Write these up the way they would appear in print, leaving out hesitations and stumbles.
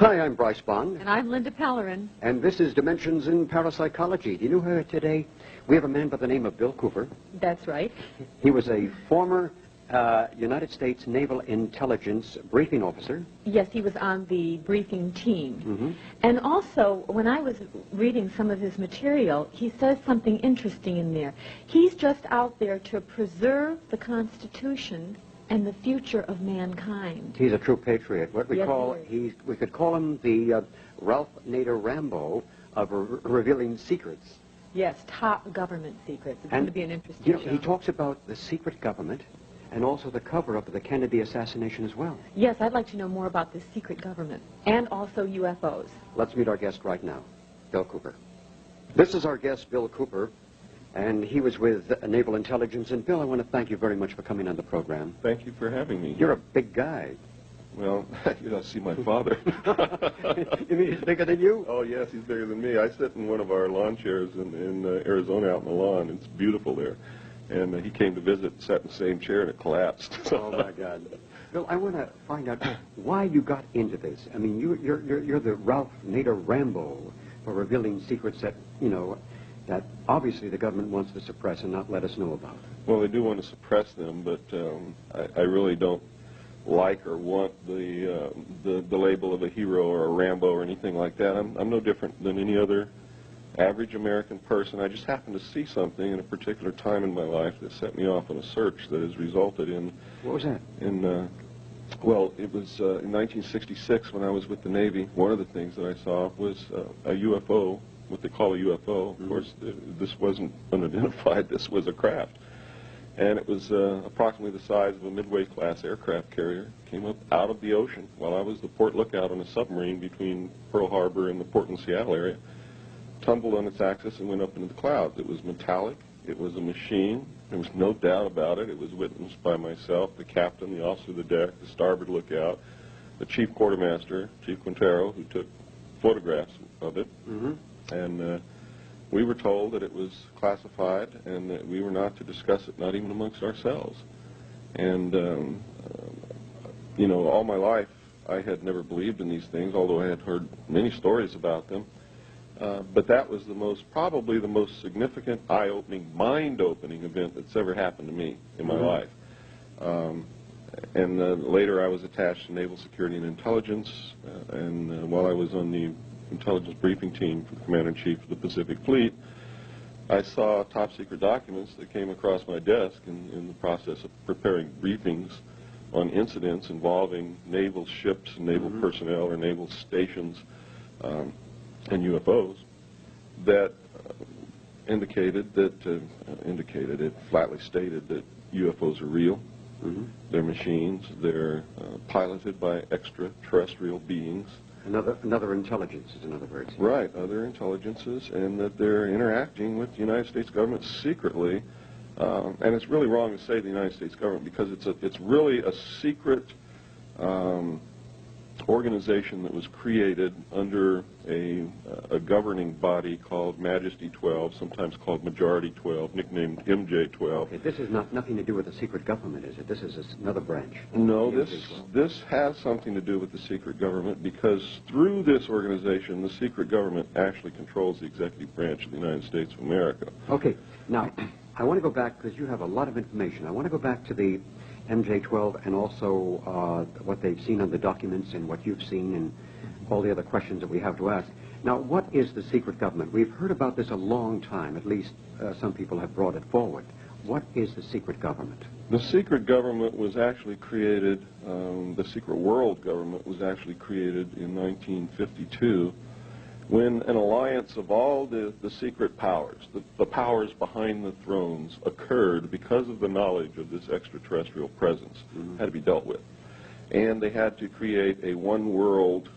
Hi, I'm Bryce Bond. And I'm Linda Pellerin. And this is Dimensions in Parapsychology. Do you know her today? We have a man by the name of Bill Cooper. That's right. He was a former United States Naval Intelligence briefing officer. Yes, he was on the briefing team. Mm-hmm. And also, when I was reading some of his material, he says something interesting in there. He's just out there to preserve the Constitution and the future of mankind. He's a true patriot. What we Yes, call, he we could call him the Ralph Nader Rambo of revealing secrets. Yes, top government secrets. It's And, going to be an interesting you know, show. he talks about the secret government and also the cover-up of the Kennedy assassination as well. Yes, I'd like to know more about this secret government and also UFOs. Let's meet our guest right now, Bill Cooper. This is our guest, Bill Cooper, and he was with Naval Intelligence. And, Bill, I want to thank you very much for coming on the program. Thank you for having me. You're a big guy. Well, you don't see my father. You mean he's bigger than you? Oh, yes, he's bigger than me. I sit in one of our lawn chairs in Arizona out in the lawn. It's beautiful there. And he came to visit and sat in the same chair, and it collapsed. Oh, my God. Bill, I want to find out why you got into this. I mean, you're the Ralph Nader Rambo for revealing secrets that, you know, that obviously the government wants to suppress and not let us know about. Well, they do want to suppress them, but I really don't like or want the label of a hero or a Rambo or anything like that. I'm no different than any other average American person. I just happened to see something in a particular time in my life that set me off on a search that has resulted in... What was that? Well, it was in 1966 when I was with the Navy. One of the things that I saw was a UFO, what they call a UFO. Mm-hmm. Of course, this wasn't unidentified. This was a craft. And it was approximately the size of a midway-class aircraft carrier. Came up out of the ocean while I was the port lookout on a submarine between Pearl Harbor and the Portland, Seattle area. Tumbled on its axis and went up into the clouds. It was metallic. It was a machine. There was no doubt about it. It was witnessed by myself, the captain, the officer of the deck, the starboard lookout, the chief quartermaster, Chief Quintero, who took photographs of it. Mm-hmm. And we were told that it was classified and that we were not to discuss it, not even amongst ourselves. And, you know, all my life I had never believed in these things, although I had heard many stories about them. But that was probably the most significant, eye-opening, mind-opening event that's ever happened to me in my life. And later I was attached to Naval Security and Intelligence, and while I was on the intelligence briefing team for the Commander-in-Chief of the Pacific Fleet, I saw top-secret documents that came across my desk in the process of preparing briefings on incidents involving naval ships and naval personnel or naval stations and UFOs that it flatly stated that UFOs are real. They're machines. They're piloted by extraterrestrial beings. Another intelligences, in other words. Right, other intelligences, and that they're interacting with the United States government secretly. And it's really wrong to say the United States government because it's really a secret organization that was created under a governing body called Majesty 12, sometimes called Majority 12, nicknamed MJ12. Okay, this is nothing to do with the secret government, is it? This is another branch. No, this has something to do with the secret government because through this organization, the secret government actually controls the executive branch of the United States of America. Okay, now, I want to go back because you have a lot of information. I want to go back to the MJ12 and also what they've seen on the documents and what you've seen and all the other questions that we have to ask. Now, what is the secret government? We've heard about this a long time. At least some people have brought it forward. What is the secret government? The secret government was actually created, the secret world government was actually created in 1952 when an alliance of all the secret powers, the powers behind the thrones, occurred because of the knowledge of this extraterrestrial presence, had to be dealt with. And they had to create a one-world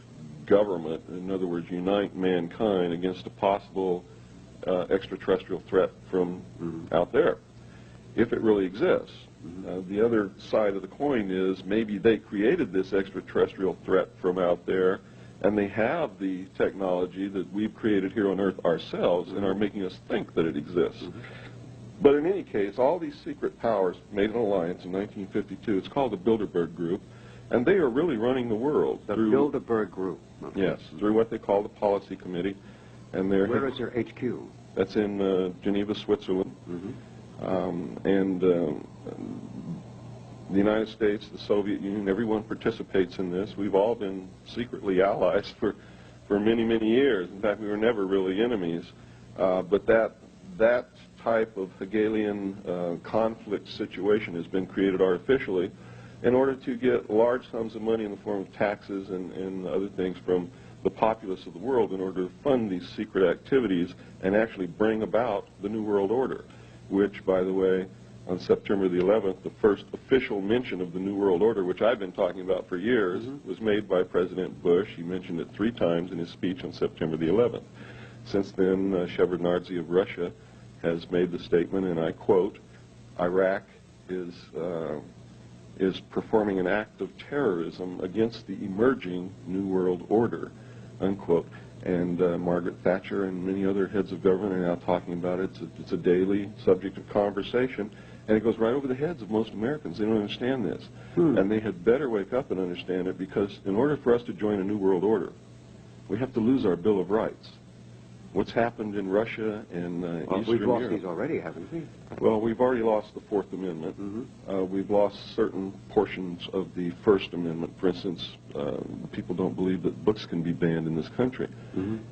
government, in other words, unite mankind against a possible extraterrestrial threat from out there, if it really exists. The other side of the coin is maybe they created this extraterrestrial threat from out there, and they have the technology that we've created here on Earth ourselves and are making us think that it exists. But in any case, all these secret powers made an alliance in 1952. It's called the Bilderberg Group, And they are really running the world. The Bilderberg Group. Okay. Yes, through what they call the Policy Committee. And where is their HQ? That's in Geneva, Switzerland. The United States, the Soviet Union, everyone participates in this. We've all been secretly allies for many, many years. In fact, we were never really enemies. But that type of Hegelian conflict situation has been created artificially in order to get large sums of money in the form of taxes and other things from the populace of the world in order to fund these secret activities and actually bring about the New World Order, which, by the way, on September the 11th, the first official mention of the New World Order, which I've been talking about for years, was made by President Bush. He mentioned it 3 times in his speech on September the 11th. Since then, Shevardnadze of Russia has made the statement, and I quote, Iraq is performing an act of terrorism against the emerging New World Order, unquote. And Margaret Thatcher and many other heads of government are now talking about it. It's a daily subject of conversation, and it goes right over the heads of most Americans. They don't understand this. And they had better wake up and understand it, because in order for us to join a New World Order, we have to lose our Bill of Rights. What's happened in Russia and Eastern Europe? We've lost these already, haven't we? Well, we've already lost the Fourth Amendment. We've lost certain portions of the First Amendment. For instance, people don't believe that books can be banned in this country.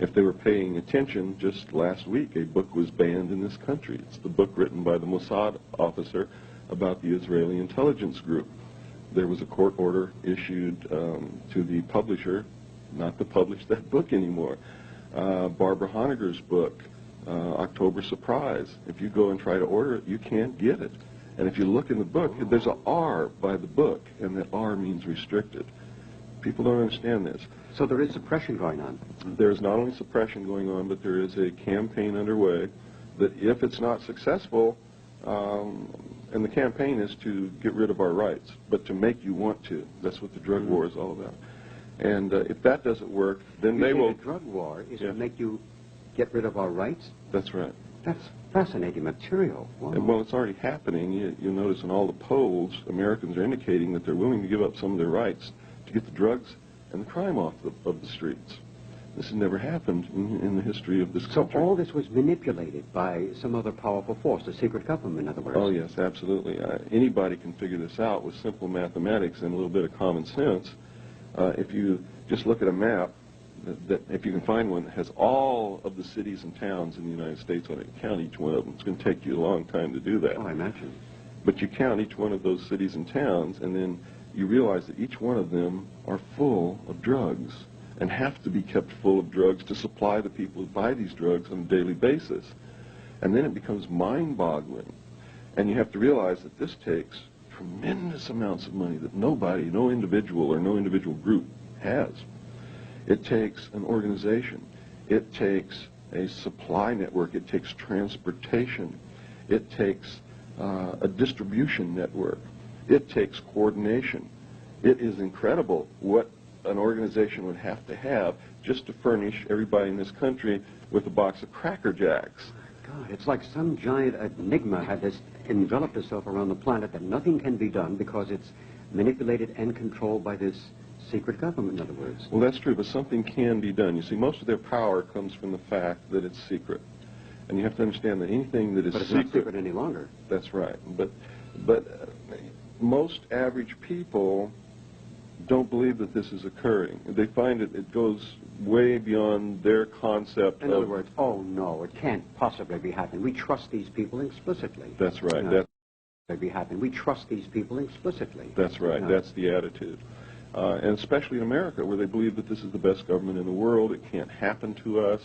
If they were paying attention, just last week a book was banned in this country. It's the book written by the Mossad officer about the Israeli intelligence group. There was a court order issued to the publisher not to publish that book anymore. Barbara Honegger's book, October Surprise. If you go and try to order it, you can't get it. And if you look in the book, there's an R by the book, and that R means restricted. People don't understand this. So there is suppression going on. There's not only suppression going on, but there is a campaign underway that if it's not successful, and the campaign is to get rid of our rights, but to make you want to. That's what the drug war is all about. And if that doesn't work, then they will... The drug war is to make you get rid of our rights? That's right. That's fascinating material. Wow. And, well, it's already happening. You'll notice in all the polls, Americans are indicating that they're willing to give up some of their rights to get the drugs and the crime off of the streets. This has never happened in the history of this country. So all this was manipulated by some other powerful force, the secret government, in other words? Oh, yes, absolutely. Anybody can figure this out with simple mathematics and a little bit of common sense. If you just look at a map, if you can find one that has all of the cities and towns in the United States on it, count each one of them. It's going to take you a long time to do that. Oh, I imagine. But you count each one of those cities and towns, and then you realize that each one of them are full of drugs and have to be kept full of drugs to supply the people who buy these drugs on a daily basis. And then it becomes mind-boggling. And you have to realize that this takes tremendous amounts of money that nobody, no individual or no individual group has. It takes an organization. It takes a supply network. It takes transportation. It takes a distribution network. It takes coordination. It is incredible what an organization would have to just to furnish everybody in this country with a box of Cracker Jacks. God, it's like some giant enigma had this enveloped itself around the planet that nothing can be done because it's manipulated and controlled by this secret government, in other words. Well, that's true, but something can be done. You see, most of their power comes from the fact that it's secret. And you have to understand that anything that is But it's not secret any longer. That's right. But most average people don't believe that this is occurring. They find it goes way beyond their concept In other words, oh no, it can't possibly be happening. We trust these people explicitly. That's right. No, That's be happening. We trust these people explicitly. That's right. No. That's the attitude. And especially in America, where they believe that this is the best government in the world, it can't happen to us.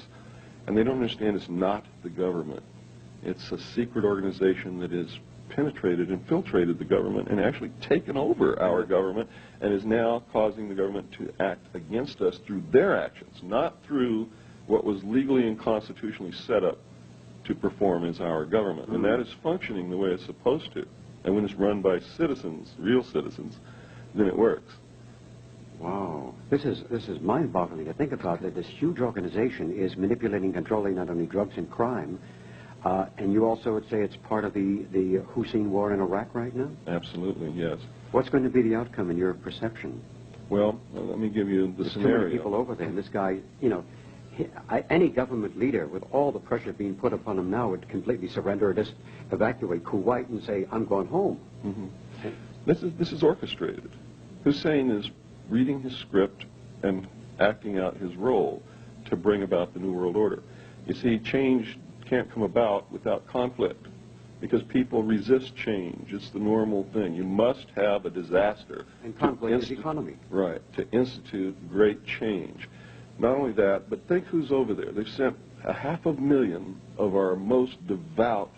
And they don't understand it's not the government. It's a secret organization that has penetrated, infiltrated the government, and actually taken over our government, and is now causing the government to act against us through their actions, not through what was legally and constitutionally set up to perform as our government. And that is functioning the way it's supposed to. And when it's run by citizens, real citizens, then it works. Wow. This is mind-boggling to think about, that this huge organization is manipulating, controlling not only drugs and crime, And you also would say it's part of the Hussein war in Iraq right now? Absolutely, yes. What's going to be the outcome in your perception? Well, let me give you the There's scenario. too many people over there, and this guy, you know, any government leader with all the pressure being put upon him now would completely surrender or just evacuate Kuwait and say, I'm going home. Mm-hmm. This is orchestrated. Hussein is reading his script and acting out his role to bring about the New World Order. You see, change can't come about without conflict because people resist change. It's the normal thing. You must have a disaster. And conflict is economy. Right, to institute great change. Not only that, but think who's over there. They've sent 500,000 of our most devout,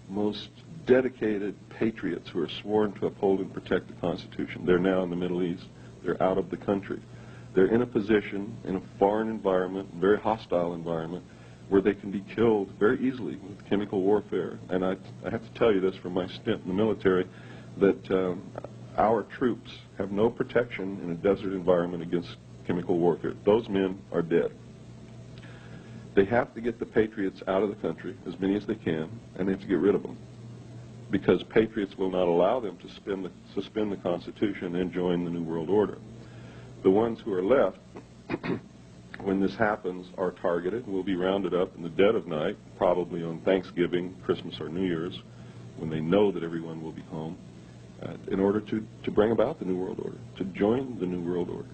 most dedicated patriots who are sworn to uphold and protect the Constitution. They're now in the Middle East. They're out of the country. They're in a position, in a foreign environment, very hostile environment, where they can be killed very easily with chemical warfare. And I have to tell you this from my stint in the military, that our troops have no protection in a desert environment against chemical warfare. Those men are dead. They have to get the patriots out of the country, as many as they can, and they have to get rid of them, because patriots will not allow them to suspend the Constitution and join the New World Order. The ones who are left, when this happens, are targeted and will be rounded up in the dead of night, probably on Thanksgiving, Christmas, or New Year's, when they know that everyone will be home, in order to bring about the New World Order, to join the New World Order.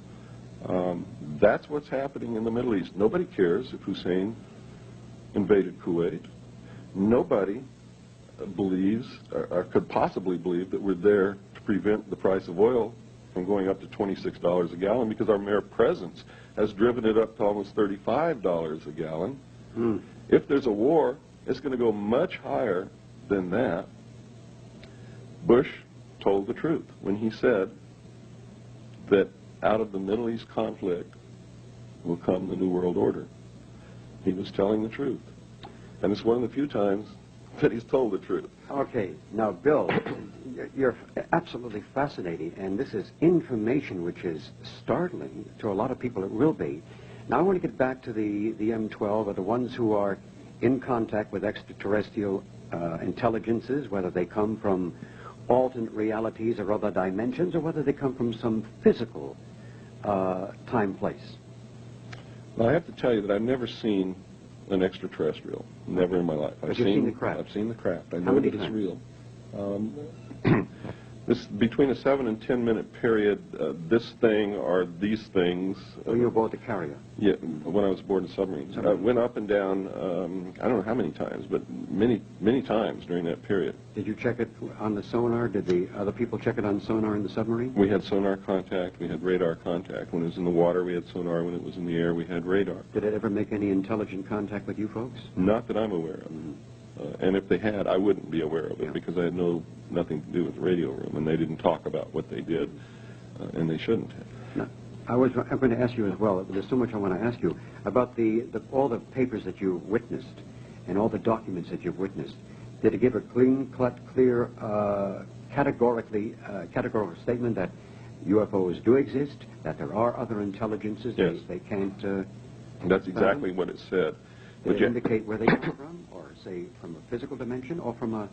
That's what's happening in the Middle East. Nobody cares if Hussein invaded Kuwait. Nobody believes, or could possibly believe, that we're there to prevent the price of oil from going up to $26 a gallon, because our mere presence has driven it up to almost $35 a gallon. If there's a war, it's going to go much higher than that. Bush told the truth when he said that out of the Middle East conflict will come the New World Order. He was telling the truth. And it's one of the few times that he's told the truth. Okay, now, Bill, you're absolutely fascinating, and this is information which is startling to a lot of people. It will be. Now, I want to get back to the M12, or the ones who are in contact with extraterrestrial intelligences, whether they come from alternate realities or other dimensions, or whether they come from some physical time, place. Well, I have to tell you that I've never seen an extraterrestrial. Never in my life. But you've seen the craft. I've seen the craft. I How know many that it's times? real. This between a 7 and 10 minute period. This thing or these things. When you were aboard the carrier? Yeah, when I was aboard the submarine. I went up and down. I don't know how many times, but many times during that period. Did you check it on the sonar? Did the other people check it on sonar in the submarine? We had sonar contact. We had radar contact. When it was in the water, we had sonar. When it was in the air, we had radar. Did it ever make any intelligent contact with you folks? Not that I'm aware of. And if they had, I wouldn't be aware of it, Yeah. because I had nothing to do with the radio room, and they didn't talk about what they did, and they shouldn't have. No. I'm going to ask you as well. There's so much I want to ask you about all the papers that you witnessed and all the documents that you've witnessed. Did it give a clear, categorical statement that UFOs do exist, that there are other intelligences? Yes. They can't... That's exactly what it said. Did it indicate where they come from, or say from a physical dimension, or from a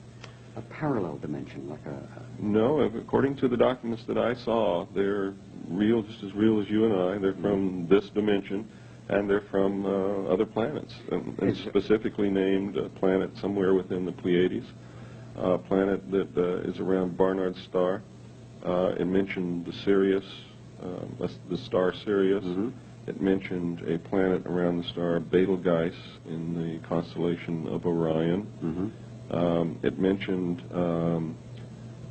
parallel dimension, like a... No, according to the documents that I saw, they're real, just as real as you and I. They're from this dimension, and they're from other planets, and specifically named a planet somewhere within the Pleiades, a planet that is around Barnard's star. It mentioned the Sirius, the star Sirius. It mentioned a planet around the star Betelgeuse in the constellation of Orion. It mentioned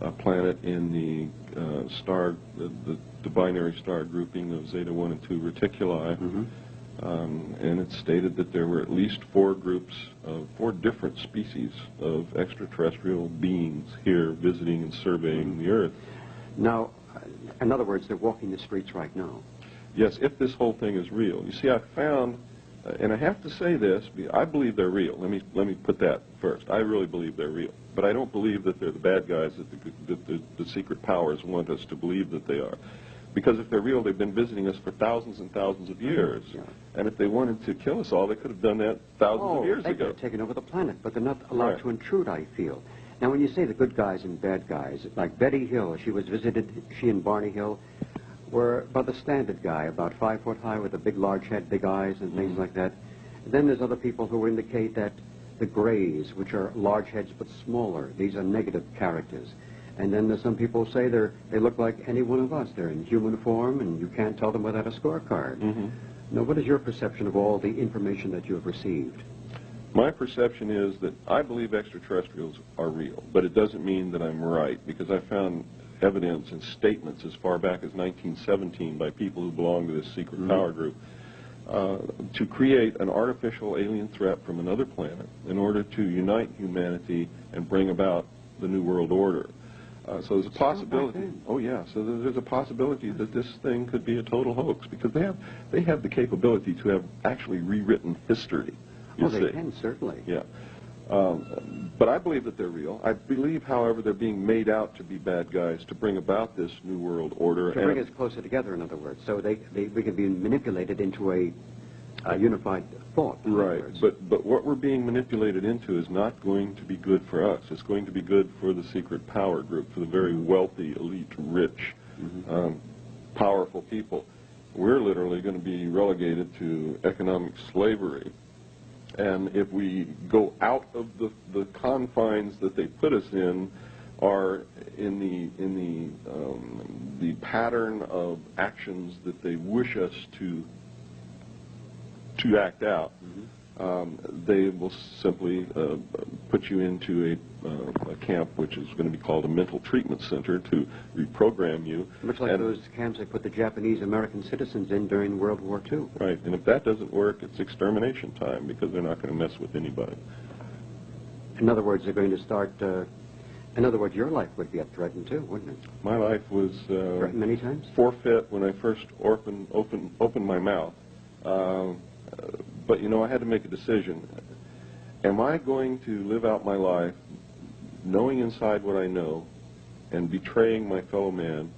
a planet in the binary star grouping of Zeta 1 and 2 Reticuli. And it stated that there were at least 4 groups of 4 different species of extraterrestrial beings here visiting and surveying the Earth. Now, in other words, they're walking the streets right now. Yes, if this whole thing is real. You see, I found, and I have to say this, I believe they're real. Let me put that first. I really believe they're real. But I don't believe that they're the bad guys that the secret powers want us to believe that they are. Because if they're real, they've been visiting us for thousands and thousands of years. Yeah. And if they wanted to kill us all, they could have done that thousands of years they could ago. have taken over the planet, but they're not allowed Right. to intrude, I feel. Now, when you say the good guys and bad guys, like Betty Hill, she was visited, she and Barney Hill were about the standard guy, about 5 foot high with a big, large head, big eyes, and things like that. Then there's other people who indicate that the Greys, which are large heads but smaller, these are negative characters. And then there's some people who say they look like any one of us. They're in human form, and you can't tell them without a scorecard. Now, what is your perception of all the information that you have received? My perception is that I believe extraterrestrials are real, but it doesn't mean that I'm right, because I found evidence and statements as far back as 1917 by people who belong to this secret power group to create an artificial alien threat from another planet in order to unite humanity and bring about the New World Order. So there's a possibility. Oh yeah. So there's a possibility that this thing could be a total hoax, because they have the capability to have actually rewritten history. Oh, they can, certainly. Yeah. But I believe that they're real. I believe, however, they're being made out to be bad guys to bring about this New World Order. To bring us closer together, in other words. So we can be manipulated into a unified thought. Right. But what we're being manipulated into is not going to be good for us. It's going to be good for the secret power group, for the very wealthy, elite, rich, powerful people. We're literally going to be relegated to economic slavery. And if we go out of the confines that they put us in, are in the pattern of actions that they wish us to act out, they will simply put you into a camp which is going to be called a mental treatment center to reprogram you. Much like those camps they put the Japanese American citizens in during World War II. Right, and if that doesn't work, it's extermination time, because they're not going to mess with anybody. In other words, they're going to start... in other words, your life would be threatened too, wouldn't it? My life was threatened many times? Forfeit when I first opened my mouth. But, you know, I had to make a decision. Am I going to live out my life knowing inside what I know and betraying my fellow man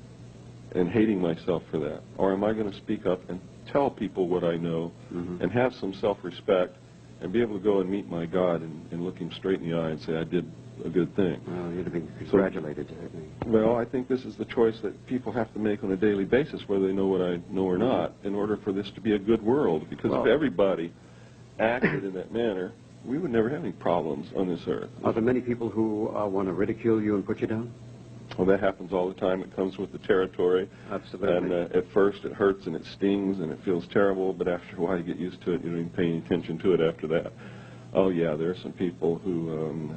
and hating myself for that? Or am I going to speak up and tell people what I know and have some self-respect and be able to go and meet my God and look him straight in the eye and say, I did a good thing? Well, you'd have been congratulated. Well, I think this is the choice that people have to make on a daily basis, whether they know what I know or not, in order for this to be a good world. Because if everybody acted in that manner, we would never have any problems on this earth. Are there many people who want to ridicule you and put you down? Well, that happens all the time. It comes with the territory. Absolutely. And at first it hurts and it stings and it feels terrible, but after a while you get used to it. You don't even pay any attention to it after that. Oh, yeah, there are some people who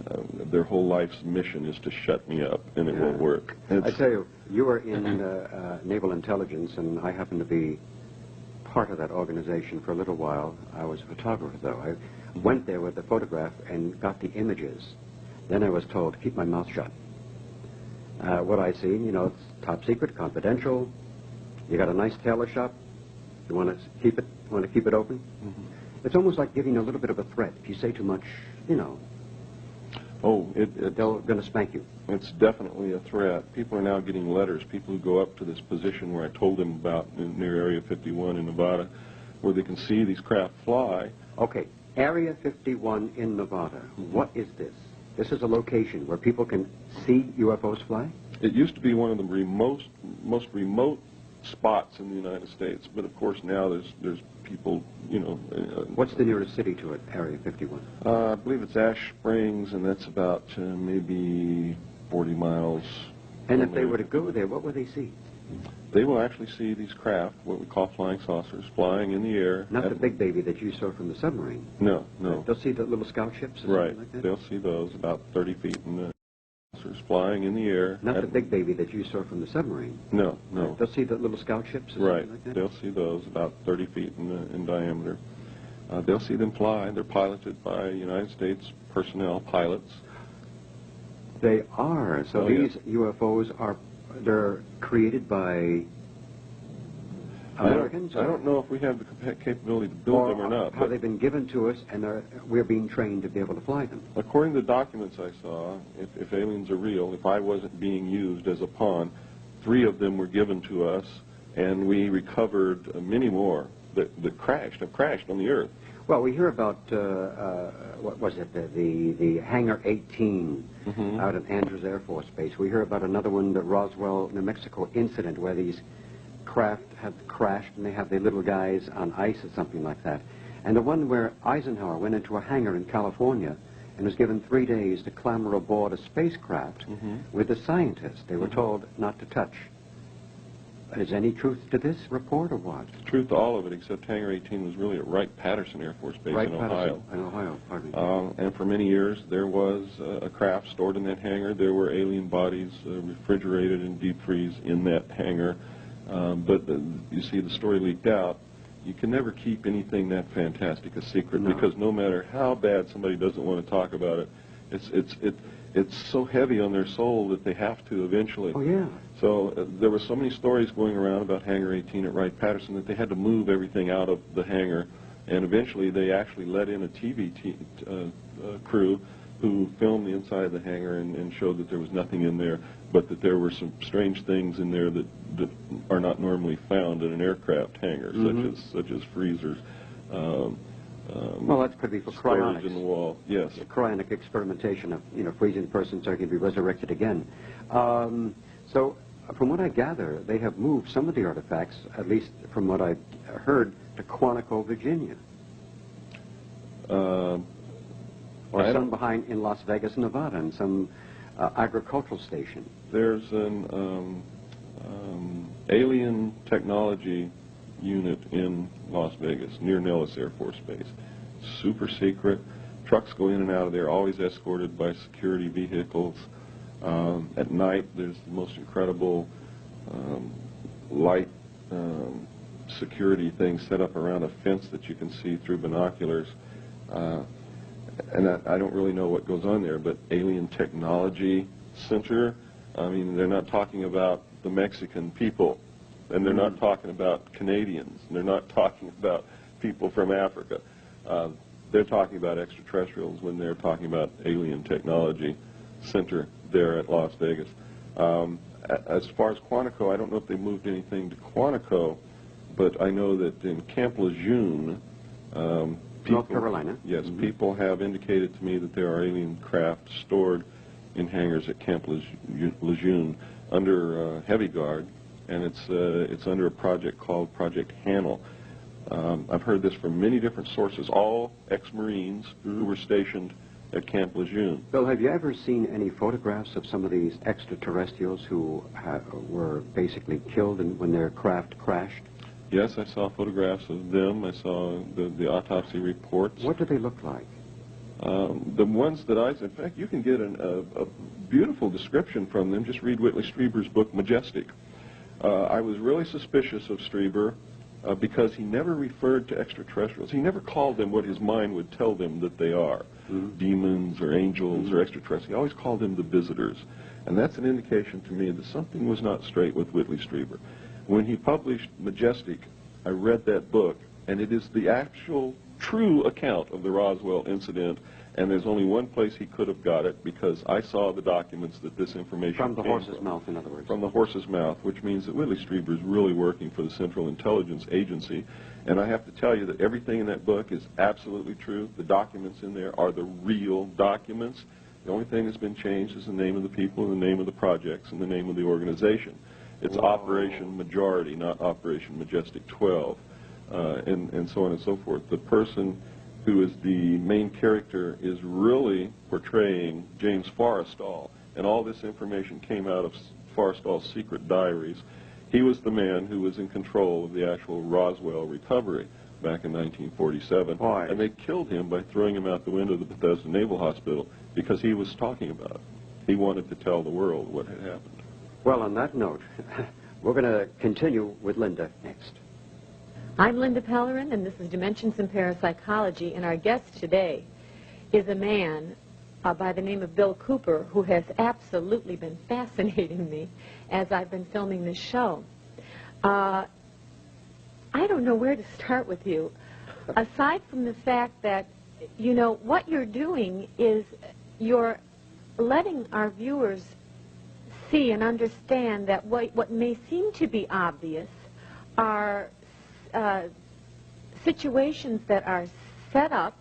their whole life's mission is to shut me up, and it won't work. I tell you, you were in naval intelligence, and I happened to be part of that organization for a little while. I was a photographer, though. I went there with the photograph and got the images. Then I was told to keep my mouth shut. What I seen, you know, it's top secret, confidential. You got a nice tailor shop. You want to keep it open? It's almost like giving a little bit of a threat. If you say too much, you know, they're going to spank you. It's definitely a threat. People are now getting letters, people who go up to this position where I told them about near Area 51 in Nevada, where they can see these craft fly. Okay, Area 51 in Nevada. What is this? This is a location where people can see UFOs fly? It used to be one of the most remote spots in the United States, but of course now there's people, you know. What's the nearest city to it, Area 51? I believe it's Ash Springs, and that's about maybe 40 miles. And if they were to go there, what would they see? They will actually see these craft, what we call flying saucers, flying in the air. Not the big baby that you saw from the submarine. No, no. They'll see the little scout ships or something like that? They'll see those about 30 feet in the saucers flying in the air. Not the big baby that you saw from the submarine. No, no. They'll see the little scout ships or something like that? They'll see those about 30 feet in diameter. They'll see them fly. They're piloted by United States personnel, pilots. They are. So these UFOs they're created by Americans? I don't know if we have the capability to build them or not. Have they been given to us and we're being trained to be able to fly them? According to the documents I saw, if aliens are real, if I wasn't being used as a pawn, 3 of them were given to us and we recovered many more that have crashed on the Earth. Well, we hear about, what was it, the Hangar 18 out at Andrews Air Force Base. We hear about another one, the Roswell, New Mexico incident, where these craft have crashed and they have their little guys on ice or something like that. And the one where Eisenhower went into a hangar in California and was given 3 days to clamber aboard a spacecraft with the scientists. They were told not to touch. Is any truth to this report or what? Truth to all of it, except Hangar 18 was really at Wright-Patterson Air Force Base in Ohio. In Ohio, pardon me. And for many years, there was a craft stored in that hangar. There were alien bodies refrigerated and deep freeze in that hangar. But you see, the story leaked out. You can never keep anything that fantastic a secret, because no matter how bad somebody doesn't want to talk about it, it's so heavy on their soul that they have to eventually. Oh, yeah. So there were so many stories going around about Hangar 18 at Wright-Patterson that they had to move everything out of the hangar, and eventually they actually let in a TV crew who filmed the inside of the hangar and showed that there was nothing in there, but that there were some strange things in there that are not normally found in an aircraft hangar, such as freezers. Well, that could be for storage cryonics. in the wall. Yes. Cryonic experimentation of, freezing the person so he can be resurrected again. So, from what I gather, they have moved some of the artifacts, at least from what I've heard, to Quantico, Virginia. Or some behind in Las Vegas, Nevada, and some agricultural station. There's an alien technology unit in Las Vegas, near Nellis Air Force Base. Super secret. Trucks go in and out of there, always escorted by security vehicles. At night, there's the most incredible light security thing set up around a fence that you can see through binoculars. And I don't really know what goes on there, but Alien Technology Center, I mean, they're not talking about the Mexican people, and they're not talking about Canadians, and they're not talking about people from Africa. They're talking about extraterrestrials when they're talking about Alien Technology Center there at Las Vegas. As far as Quantico, I don't know if they moved anything to Quantico, but I know that in Camp Lejeune, North Carolina. Yes, people have indicated to me that there are alien craft stored in hangars at Camp Lejeune under heavy guard, and it's under a project called Project Hanel. I've heard this from many different sources, all ex-Marines who were stationed at Camp Lejeune. Bill, have you ever seen any photographs of some of these extraterrestrials who were basically killed when their craft crashed? Yes, I saw photographs of them. I saw the autopsy reports. What do they look like? The ones that in fact, you can get a beautiful description from them. Just read Whitley Strieber's book, Majestic. I was really suspicious of Strieber because he never referred to extraterrestrials. He never called them what his mind would tell them that they are, demons or angels or extraterrestrials. He always called them the visitors. And that's an indication to me that something was not straight with Whitley Strieber. When he published Majestic, I read that book, and it is the actual true account of the Roswell incident, and there's only one place he could have got it, because I saw the documents that this information From the came horse's mouth, in other words. From the horse's mouth, which means that Whitley Strieber is really working for the Central Intelligence Agency. And I have to tell you that everything in that book is absolutely true. The documents in there are the real documents. The only thing that's been changed is the name of the people, and the name of the projects, and the name of the organization. It's Operation Majority, not Operation Majestic 12, and so on and so forth. The person who is the main character is really portraying James Forrestal, and all this information came out of Forrestal's secret diaries. He was the man who was in control of the actual Roswell recovery back in 1947, and they killed him by throwing him out the window of the Bethesda Naval Hospital because he was talking about it. He wanted to tell the world what had happened. Well, on that note, we're going to continue with Linda next. I'm Linda Pellerin, and this is Dimensions in Parapsychology, and our guest today is a man by the name of Bill Cooper, who has absolutely been fascinating me as I've been filming this show. I don't know where to start with you, aside from the fact that, you know, what you're doing is you're letting our viewers see and understand that what may seem to be obvious are situations that are set up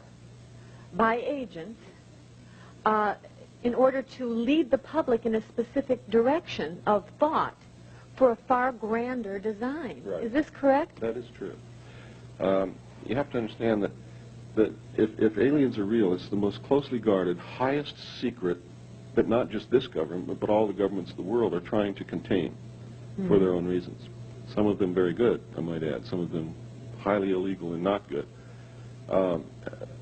by agents in order to lead the public in a specific direction of thought for a far grander design. Right. Is this correct? That is true. You have to understand that if aliens are real, it's the most closely guarded, highest secret that not just this government, but all the governments of the world are trying to contain for their own reasons. Some of them very good, I might add. Some of them highly illegal and not good.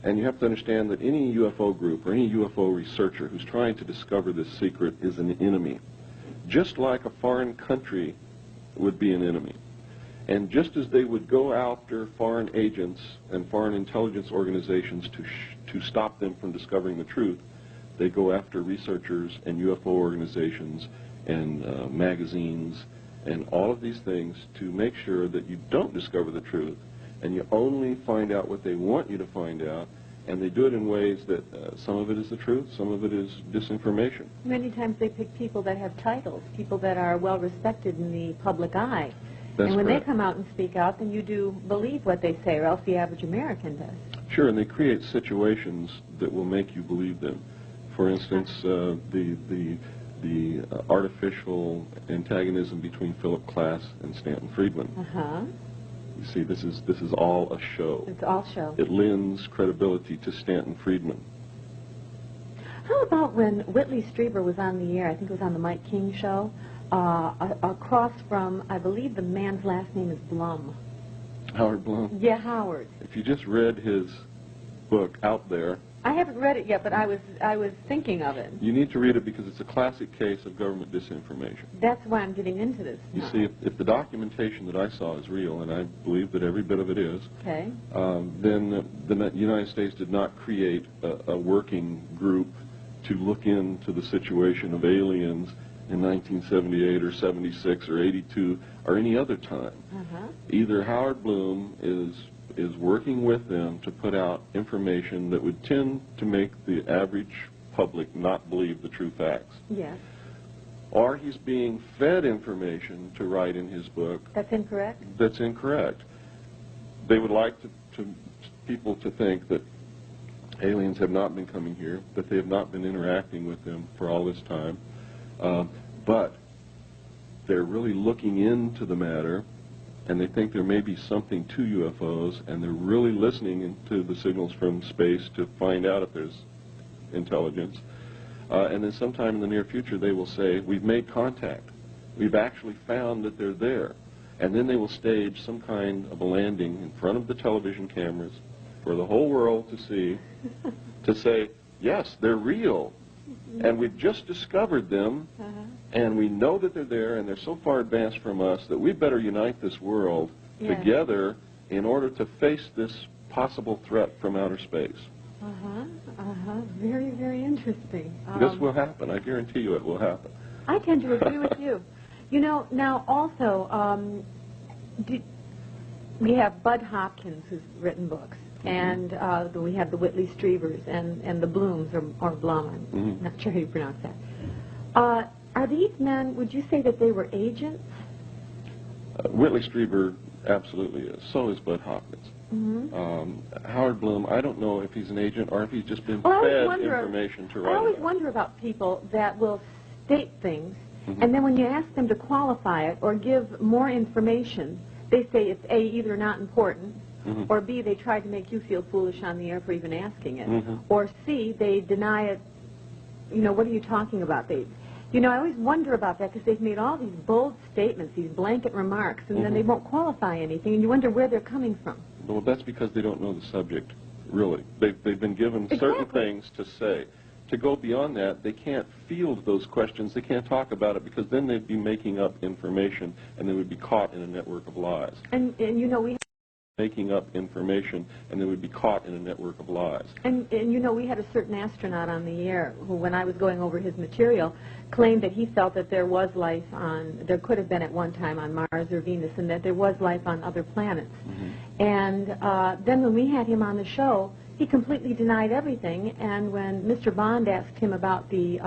And you have to understand that any UFO group or any UFO researcher who's trying to discover this secret is an enemy. Just like a foreign country would be an enemy. And just as they would go after foreign agents and foreign intelligence organizations to stop them from discovering the truth, they go after researchers and UFO organizations and magazines and all of these things to make sure that you don't discover the truth, and you only find out what they want you to find out, and they do it in ways that some of it is the truth, some of it is disinformation. Many times they pick people that have titles, people that are well respected in the public eye. That's and when correct. they come out and speak out, then you do believe what they say, or else the average American does. Sure, and they create situations that will make you believe them. For instance, the artificial antagonism between Philip Klass and Stanton Friedman. Uh-huh. You see, this is all a show. It's all show. It lends credibility to Stanton Friedman. How about when Whitley Strieber was on the air, I think it was on the Mike King show, across from, I believe the man's last name is Blum. Howard Blum. Yeah, Howard. If you just read his book, Out There, I haven't read it yet, but I was thinking of it. you need to read it because it's a classic case of government disinformation. That's why I'm getting into this. You see, if the documentation that I saw is real, and I believe that every bit of it is, Okay. then the United States did not create a working group to look into the situation of aliens in 1978 or 76 or 82 or any other time. Uh-huh. Either Howard Bloom is working with them to put out information that would tend to make the average public not believe the true facts, Yes. or he's being fed information to write in his book That's incorrect? that's incorrect. They would like people to think that aliens have not been coming here, that they have not been interacting with them for all this time, but they're really looking into the matter, and they think there may be something to UFOs, and they're really listening to the signals from space to find out if there's intelligence. And then sometime in the near future they will say, we've made contact. We've actually found that they're there. And then they will stage some kind of a landing in front of the television cameras for the whole world to see, to say, yes, they're real. And we've just discovered them, and we know that they're there, and they're so far advanced from us that we better unite this world together in order to face this possible threat from outer space. Very, very interesting. This will happen. I guarantee you it will happen. I tend to agree with you. You know, now also, we have Bud Hopkins, who's written books, and we have the Whitley Striebers and the Blooms, or Blum, I'm not sure how you pronounce that. Are these men, would you say that they were agents? Whitley Strieber absolutely is. So is Bud Hopkins. Howard Bloom, I don't know if he's an agent or if he's just been fed information to write. I always about. wonder about people that will state things, and then when you ask them to qualify it or give more information, they say it's A, either not important, or B, they try to make you feel foolish on the air for even asking it, or C, they deny it. You know, what are you talking about? You know, I always wonder about that because they've made all these bold statements, these blanket remarks, and then they won't qualify anything, and you wonder where they're coming from. Well, that's because they don't know the subject, really. They've been given certain things to say. To go beyond that, they can't field those questions. They can't talk about it because then they'd be making up information, and they would be caught in a network of lies. And you know, we Making up information, and they would be caught in a network of lies. And you know, we had a certain astronaut on the air who, when I was going over his material, claimed that he felt that there was life there could have been at one time on Mars or Venus, and that there was life on other planets. And then when we had him on the show, he completely denied everything, and when Mr. Bond asked him about the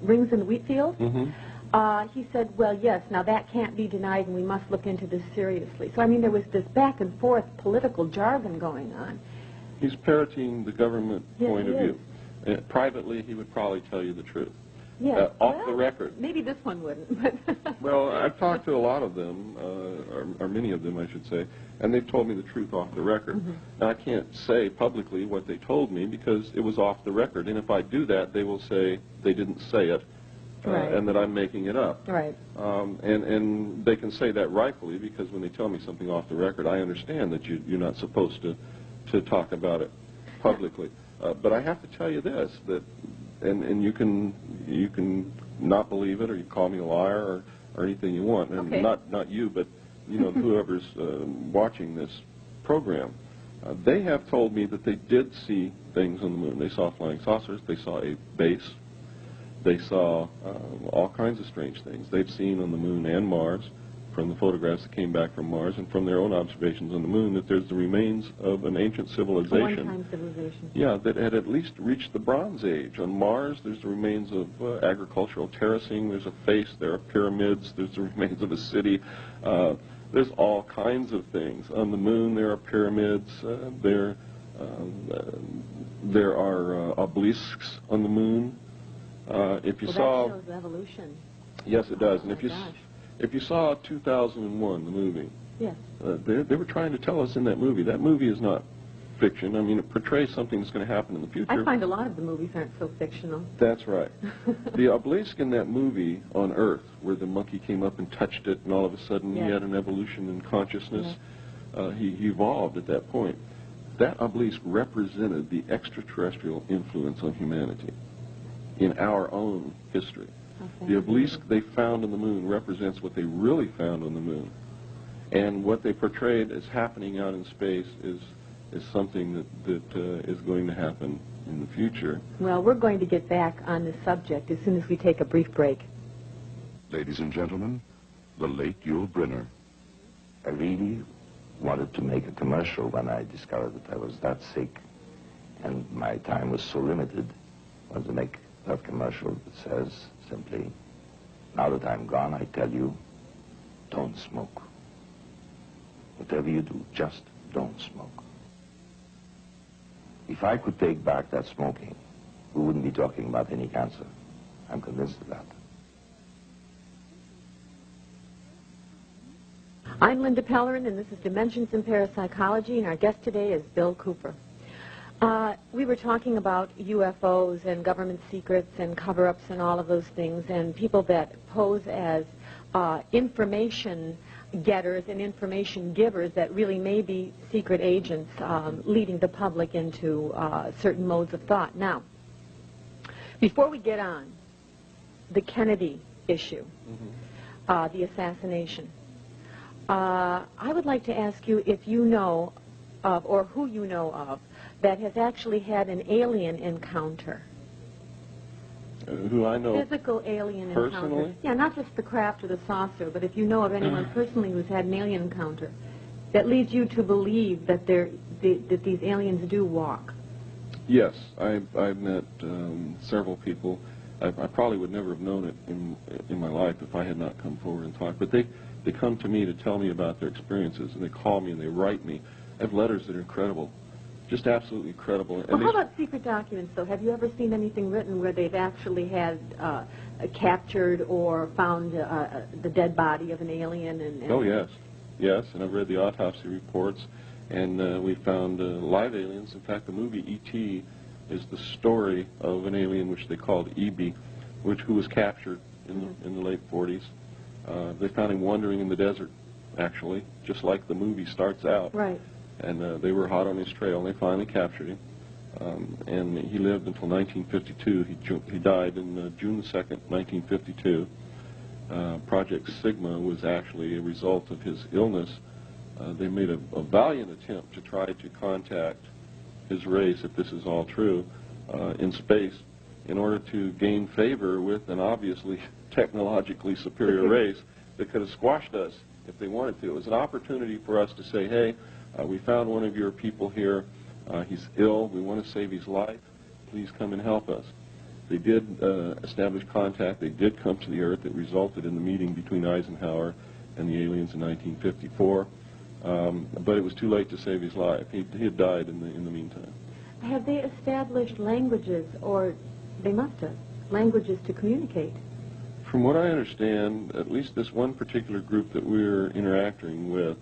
rings in the wheat field, He said, well, yes, now that can't be denied and we must look into this seriously. So, I mean, there was this back and forth political jargon going on. He's parroting the government point of he view. Privately, he would probably tell you the truth. Yes. Off the record. Maybe this one wouldn't. Well, I've talked to a lot of them, or many of them, I should say, and they've told me the truth off the record. Mm-hmm. Now, I can't say publicly what they told me because it was off the record, and if I do that, they will say they didn't say it, Right. and that I'm making it up. Right. And they can say that rightfully because when they tell me something off the record, I understand that you're not supposed to talk about it publicly. But I have to tell you this, that, and you can not believe it, or you call me a liar, or anything you want, and Okay. not you, but you know whoever's watching this program. They have told me that they did see things on the moon. They saw flying saucers. They saw a base. They saw all kinds of strange things they've seen on the moon and Mars, from the photographs that came back from Mars, and from their own observations on the moon, that there's the remains of an ancient civilization. One-time civilization. Yeah, that had at least reached the Bronze Age. On Mars, there's the remains of agricultural terracing. There's a face. There are pyramids. There's the remains of a city. There's all kinds of things. On the moon, there are pyramids. There are obelisks on the moon. If you saw, that shows evolution. yes, it does. And Oh, if you saw 2001, the movie, yes. they were trying to tell us in that movie. That movie is not fiction. I mean, it portrays something that's going to happen in the future. I find a lot of the movies aren't so fictional. That's right. The obelisk in that movie on Earth, where the monkey came up and touched it, and all of a sudden he had an evolution in consciousness. He evolved at that point. That obelisk represented the extraterrestrial influence on humanity in our own history. Okay. The obelisk they found on the moon represents what they really found on the moon. And what they portrayed as happening out in space is something that is going to happen in the future. Well, we're going to get back on this subject as soon as we take a brief break. Ladies and gentlemen, the late Yul Brynner. I really wanted to make a commercial when I discovered that I was that sick and my time was so limited. I wanted to make that commercial that says simply, now that I'm gone, I tell you, don't smoke. Whatever you do, just don't smoke. If I could take back that smoking, we wouldn't be talking about any cancer. I'm convinced of that. I'm Linda Pellerin, and this is Dimensions in Parapsychology, and our guest today is Bill Cooper. We were talking about UFOs and government secrets and cover-ups and all of those things, and people that pose as information getters and information givers that really may be secret agents leading the public into certain modes of thought. Now, before we get on, the Kennedy issue, the assassination, I would like to ask you if you know of, or who you know of, that has actually had an alien encounter. Who I know Physical alien personally? encounter. Yeah, not just the craft or the saucer, but if you know of anyone personally who's had an alien encounter that leads you to believe that that these aliens do walk. Yes, I've met several people. I probably would never have known it in my life if I had not come forward and talked. But they come to me to tell me about their experiences, and they call me and they write me. I have letters that are incredible, just absolutely incredible. Well, how about secret documents, though? Have you ever seen anything written where they've actually had captured or found the dead body of an alien? Oh, yes, and I've read the autopsy reports, and we found live aliens. In fact, the movie E.T. is the story of an alien which they called E.B., who was captured in the late 40s. They found him wandering in the desert, actually, just like the movie starts out. Right. And they were hot on his trail, and they finally captured him. And he lived until 1952. He died in June 2nd, 1952. Project Sigma was actually a result of his illness. They made a valiant attempt to try to contact his race, if this is all true, in space, in order to gain favor with an obviously technologically superior race that could have squashed us if they wanted to. It was an opportunity for us to say, hey, we found one of your people here. He's ill. We want to save his life. Please come and help us. They did establish contact. They did come to the Earth. It resulted in the meeting between Eisenhower and the aliens in 1954. But it was too late to save his life. He had died in the meantime. Have they established languages, or they must have, languages to communicate? From what I understand, at least this one particular group that we're interacting with,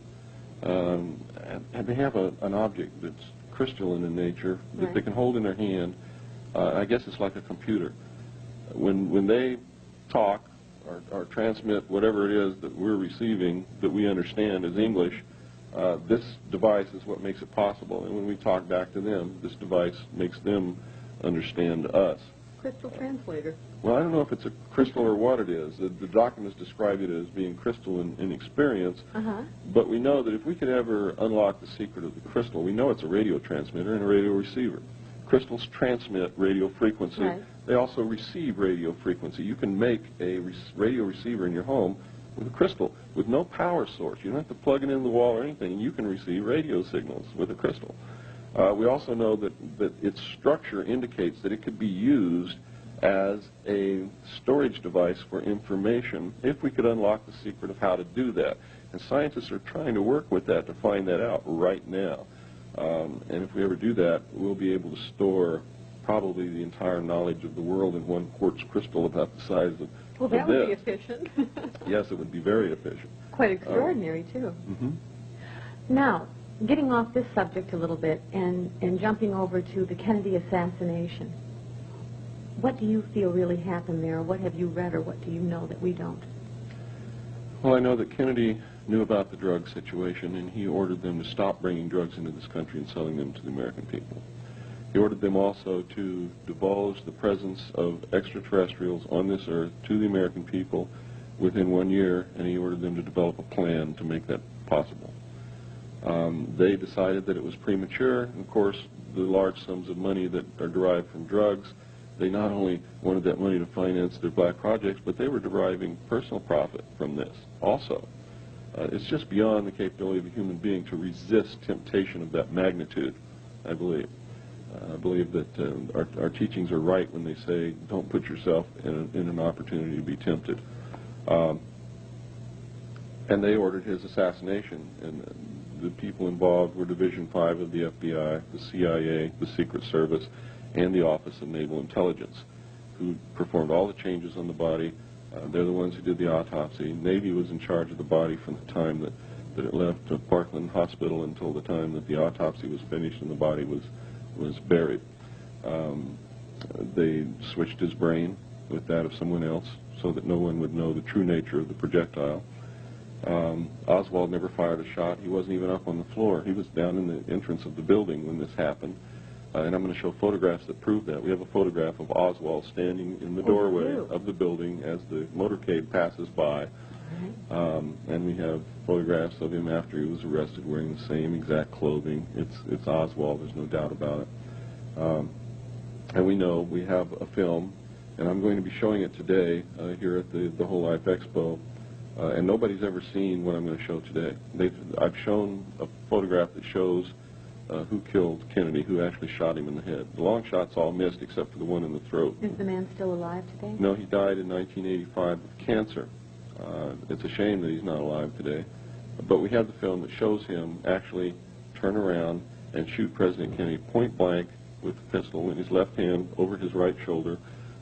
they have an object that's crystalline in nature that they can hold in their hand. I guess it's like a computer. When they talk or transmit whatever it is that we're receiving that we understand as English, this device is what makes it possible. And when we talk back to them, this device makes them understand us. Crystal translator. Well, I don't know if it's a crystal or what it is. The documents describe it as being crystal in experience. But we know that if we could ever unlock the secret of the crystal, we know it's a radio transmitter and a radio receiver. Crystals transmit radio frequency. Right. They also receive radio frequency. You can make a radio receiver in your home with a crystal, with no power source. You don't have to plug it in the wall or anything. You can receive radio signals with a crystal. We also know that its structure indicates that it could be used as a storage device for information if we could unlock the secret of how to do that. And scientists are trying to work with that to find that out right now. And if we ever do that, we'll be able to store probably the entire knowledge of the world in one quartz crystal about the size of Well, that would be efficient. Yes, it would be very efficient. Quite extraordinary, too. Now, getting off this subject a little bit and jumping over to the Kennedy assassination, what do you feel really happened there? What have you read, or what do you know that we don't? Well, I know that Kennedy knew about the drug situation, and he ordered them to stop bringing drugs into this country and selling them to the American people. He ordered them also to divulge the presence of extraterrestrials on this earth to the American people within 1 year, and he ordered them to develop a plan to make that possible. They decided that it was premature, and of course, the large sums of money that are derived from drugs, they not only wanted that money to finance their black projects, but they were deriving personal profit from this also. It's just beyond the capability of a human being to resist temptation of that magnitude, I believe. I believe that our teachings are right when they say don't put yourself in an opportunity to be tempted. And they ordered his assassination, and the people involved were Division 5 of the FBI, the CIA, the Secret Service, and the Office of Naval Intelligence, who performed all the changes on the body. They're the ones who did the autopsy. Navy was in charge of the body from the time that it left Parkland Hospital until the time that the autopsy was finished and the body was buried. They switched his brain with that of someone else so that no one would know the true nature of the projectile. Oswald never fired a shot. He wasn't even up on the floor. He was down in the entrance of the building when this happened. And I'm going to show photographs that prove that. We have a photograph of Oswald standing in the doorway of the building as the motorcade passes by. And we have photographs of him after he was arrested wearing the same exact clothing. It's Oswald, there's no doubt about it. And we know we have a film, and I'm going to be showing it today here at the Whole Life Expo. And nobody's ever seen what I'm going to show today. I've shown a photograph that shows who killed Kennedy, who actually shot him in the head. The long shots all missed except for the one in the throat. Is the man still alive today? No, he died in 1985 of cancer. It's a shame that he's not alive today. But we have the film that shows him actually turn around and shoot President Kennedy point blank with the pistol in his left hand over his right shoulder.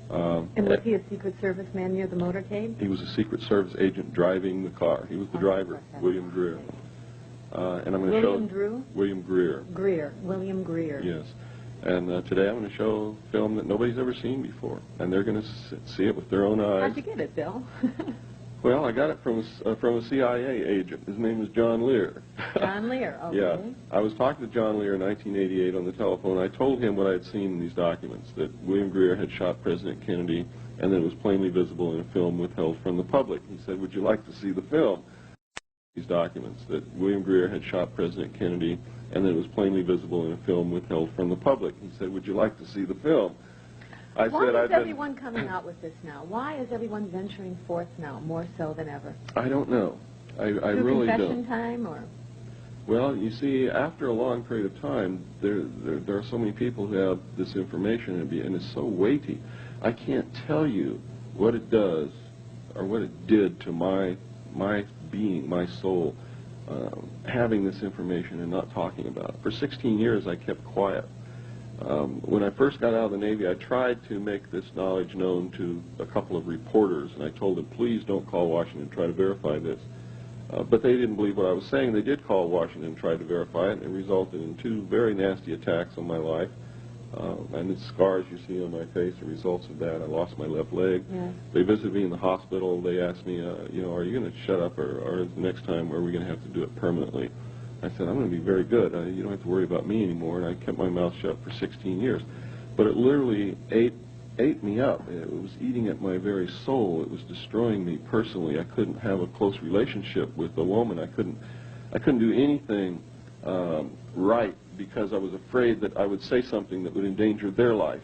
And was he a Secret Service man near the motorcade? He was a Secret Service agent driving the car. He was the driver, William Greer. And I'm going to show William Greer. William Greer. Yes. And today I'm going to show a film that nobody's ever seen before, and they're going to see it with their own eyes. How'd you get it, Bill? Well, I got it from a CIA agent. His name was John Lear. John Lear, okay. Yeah. I was talking to John Lear in 1988 on the telephone. I told him what I had seen in these documents, that William Greer had shot President Kennedy, and that it was plainly visible in a film withheld from the public. He said, would you like to see the film? These documents, that William Greer had shot President Kennedy, and that it was plainly visible in a film withheld from the public. He said, would you like to see the film? Why is everyone coming out with this now? Why is everyone venturing forth now, more so than ever? I don't know. I Through really confession don't. time, or? Well, you see, after a long period of time, there are so many people who have this information, and it's so weighty. I can't tell you what it does or what it did to my being, my soul, having this information and not talking about it. For 16 years, I kept quiet. When I first got out of the Navy, I tried to make this knowledge known to a couple of reporters, and I told them, please don't call Washington and try to verify this. But they didn't believe what I was saying. They did call Washington and tried to verify it, and it resulted in 2 very nasty attacks on my life. And the scars you see on my face are results of that. I lost my left leg. Yeah. They visited me in the hospital. They asked me, you know, are you going to shut up, or the next time are we going to have to do it permanently? I said, I'm going to be very good. You don't have to worry about me anymore. And I kept my mouth shut for 16 years. But it literally ate me up. It was eating at my very soul. It was destroying me personally. I couldn't have a close relationship with a woman. I couldn't do anything right, because I was afraid that I would say something that would endanger their life.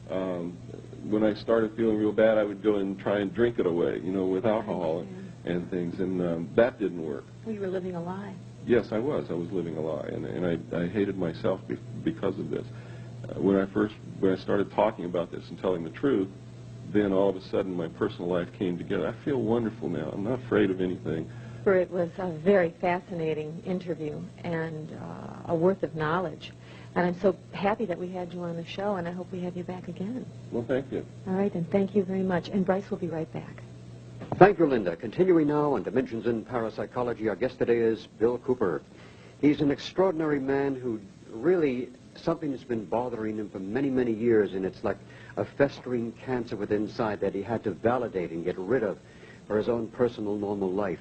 When I started feeling real bad, I would go and try and drink it away, you know, with alcohol and things, and that didn't work. Well, you were living a lie. Yes, I was. I was living a lie, and I hated myself because of this. When I started talking about this and telling the truth, then all of a sudden my personal life came together. I feel wonderful now. I'm not afraid of anything. For it was a very fascinating interview and a worth of knowledge. And I'm so happy that we had you on the show, and I hope we have you back again. Well, thank you. All right, and thank you very much. And Bryce will be right back. Thank you, Linda. Continuing now on Dimensions in Parapsychology, our guest today is Bill Cooper. He's an extraordinary man who really, something that's been bothering him for many, many years, and it's like a festering cancer within inside that he had to validate and get rid of for his own personal, normal life.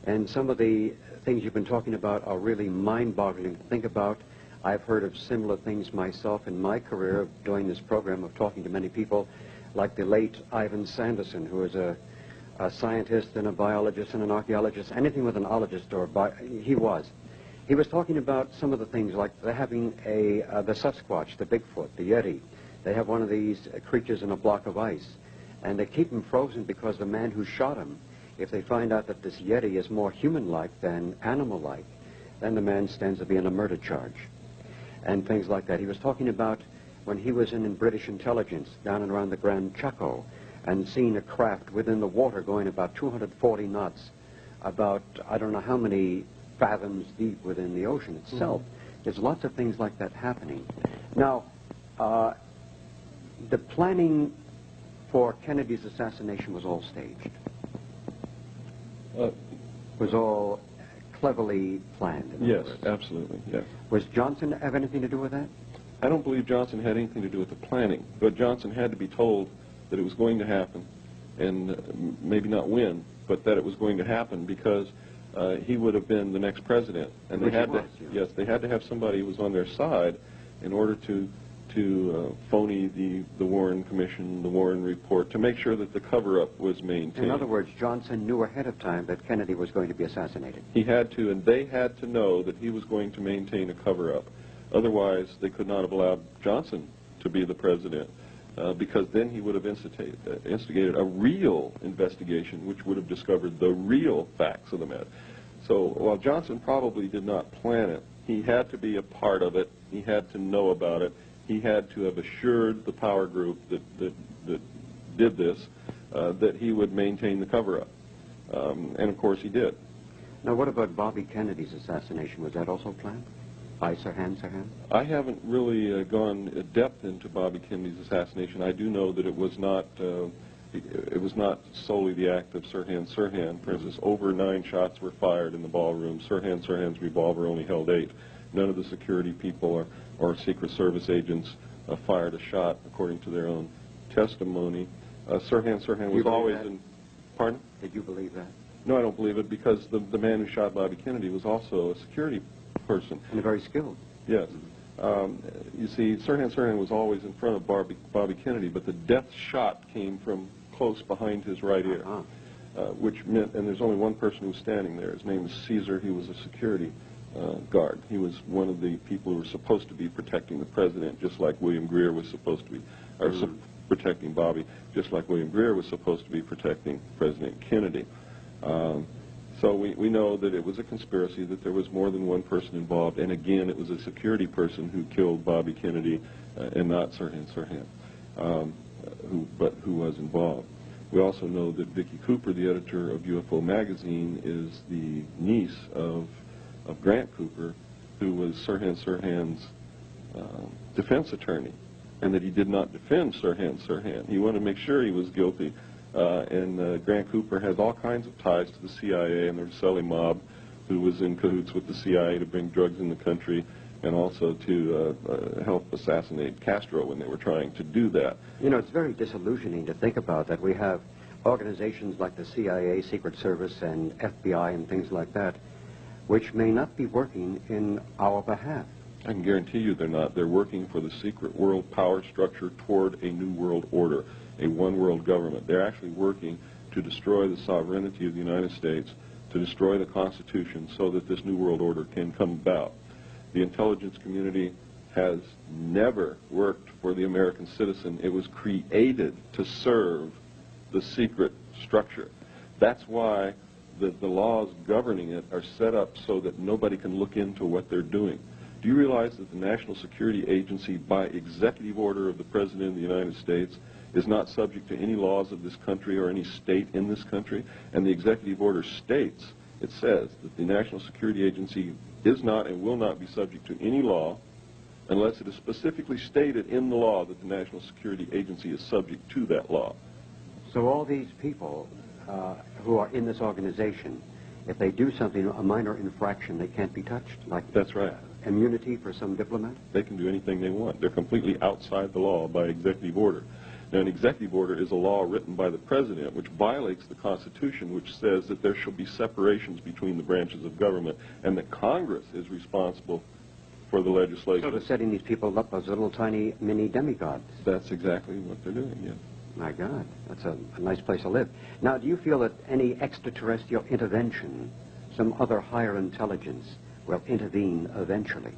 And some of the things you've been talking about are really mind-boggling to think about. I've heard of similar things myself in my career of doing this program, of talking to many people, like the late Ivan Sanderson, who is a scientist and a biologist and an archaeologist, anything with an ologist, he was talking about some of the things, like they're having the Sasquatch, the Bigfoot, the Yeti. They have one of these creatures in a block of ice, and they keep him frozen because the man who shot him, if they find out that this Yeti is more human-like than animal-like, then the man stands to be on a murder charge, and things like that. He was talking about when he was in British intelligence down and around the Grand Chaco, and seeing a craft within the water going about 240 knots, about I don't know how many fathoms deep within the ocean itself. There's lots of things like that happening. Now, the planning for Kennedy's assassination was all staged. Was all cleverly planned. Yes, absolutely, yes. Was Johnson have anything to do with that? I don't believe Johnson had anything to do with the planning, but Johnson had to be told that it was going to happen, and maybe not when, but that it was going to happen, because he would have been the next president, and they had they had to have somebody who was on their side in order to phony the Warren Commission, the Warren Report, to make sure that the cover-up was maintained. In other words, Johnson knew ahead of time that Kennedy was going to be assassinated. He had to, and they had to know that he was going to maintain a cover-up. Otherwise, they could not have allowed Johnson to be the president, because then he would have instigated a real investigation, which would have discovered the real facts of the matter. So while Johnson probably did not plan it, he had to be a part of it. He had to know about it. He had to have assured the power group that did this that he would maintain the cover-up. And, of course, he did. Now, what about Bobby Kennedy's assassination? Was that also planned? By Sirhan Sirhan? I haven't really gone in depth into Bobby Kennedy's assassination. I do know that it was not solely the act of Sirhan Sirhan. For instance, over 9 shots were fired in the ballroom. Sirhan Sirhan's revolver only held 8. None of the security people or Secret Service agents fired a shot, according to their own testimony. Sirhan Sirhan was always in... Pardon? Did you believe that? No, I don't believe it, because the man who shot Bobby Kennedy was also a security person. And very skilled. Yes. You see, Sirhan Sirhan was always in front of Bobby Kennedy, but the death shot came from close behind his right ear, which meant, and there's only one person who was standing there. His name was Caesar. He was a security guard. He was one of the people who were supposed to be protecting the president, just like William Greer was supposed to be, or protecting Bobby, just like William Greer was supposed to be protecting President Kennedy. So we know that it was a conspiracy, that there was more than one person involved, and again, it was a security person who killed Bobby Kennedy and not Sirhan Sirhan, who was involved. We also know that Vicki Cooper, the editor of UFO magazine, is the niece of Grant Cooper, who was Sirhan Sirhan's defense attorney, and that he did not defend Sirhan Sirhan. He wanted to make sure he was guilty. And Grant Cooper has all kinds of ties to the CIA and the Russelli mob, who was in cahoots with the CIA to bring drugs in the country and also to help assassinate Castro when they were trying to do that. You know, it's very disillusioning to think about that we have organizations like the CIA, Secret Service, and FBI and things like that, which may not be working in our behalf. I can guarantee you they're not. They're working for the secret world power structure toward a new world order, a one-world government. They're actually working to destroy the sovereignty of the United States, to destroy the Constitution so that this new world order can come about. The intelligence community has never worked for the American citizen. It was created to serve the secret structure. That's why the laws governing it are set up so that nobody can look into what they're doing. Do you realize that the National Security Agency, by executive order of the President of the United States, is not subject to any laws of this country or any state in this country? And the executive order states, it says that the National Security Agency is not and will not be subject to any law unless it is specifically stated in the law that the National Security Agency is subject to that law. So all these people who are in this organization, if they do something, a minor infraction, they can't be touched? Like That's right. Immunity for some diplomat? They can do anything they want. They're completely outside the law by executive order. Now, an executive order is a law written by the President which violates the Constitution, which says that there shall be separations between the branches of government and that Congress is responsible for the legislation. So they're setting these people up as little tiny mini demigods. That's exactly what they're doing, yes. My God, that's a nice place to live. Now, do you feel that any extraterrestrial intervention, some other higher intelligence, will intervene eventually?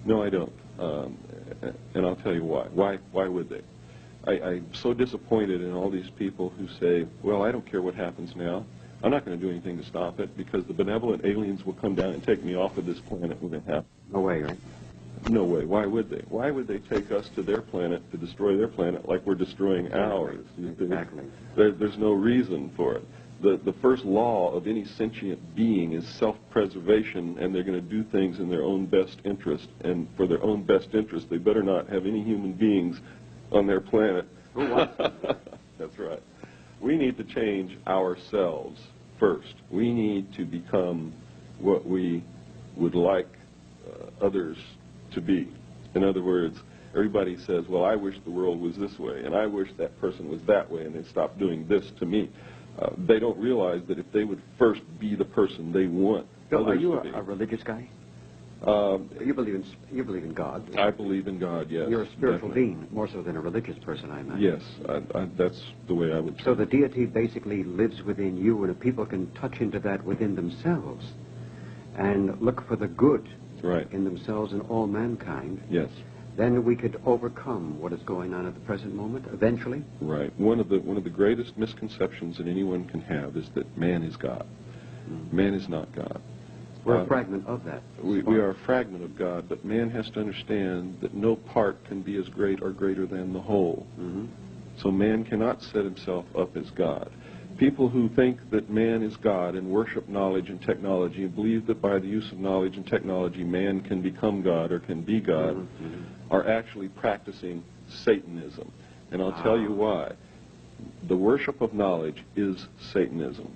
No, I don't. And I'll tell you why. Why would they? I'm so disappointed in all these people who say, well, I don't care what happens now. I'm not going to do anything to stop it because the benevolent aliens will come down and take me off of this planet when it happens. No way, right? No way. Why would they? Why would they take us to their planet to destroy their planet like we're destroying ours? Exactly. There's no reason for it. The first law of any sentient being is self-preservation, and they're going to do things in their own best interest. And for their own best interest, they better not have any human beings on their planet. That's right. We need to change ourselves first. We need to become what we would like others to be. In other words, everybody says, well, I wish the world was this way, and I wish that person was that way, and they stop doing this to me. They don't realize that if they would first be the person they want Bill, are others you to be. a religious guy? You believe in God? I believe in God, yes. You're a spiritual definitely. being, more so than a religious person, I imagine. Yes, that's the way I would say So it. the deity basically lives within you, and if people can touch into that within themselves and look for the good Right. in themselves and all mankind, Yes. then we could overcome what is going on at the present moment, eventually. Right. One of the greatest misconceptions that anyone can have is that man is God. Man is not God. We're a fragment of that. We are a fragment of God, but man has to understand that no part can be as great or greater than the whole. So man cannot set himself up as God. People who think that man is God and worship knowledge and technology and believe that by the use of knowledge and technology man can become God or can be God are actually practicing Satanism. And I'll tell you why. The worship of knowledge is Satanism.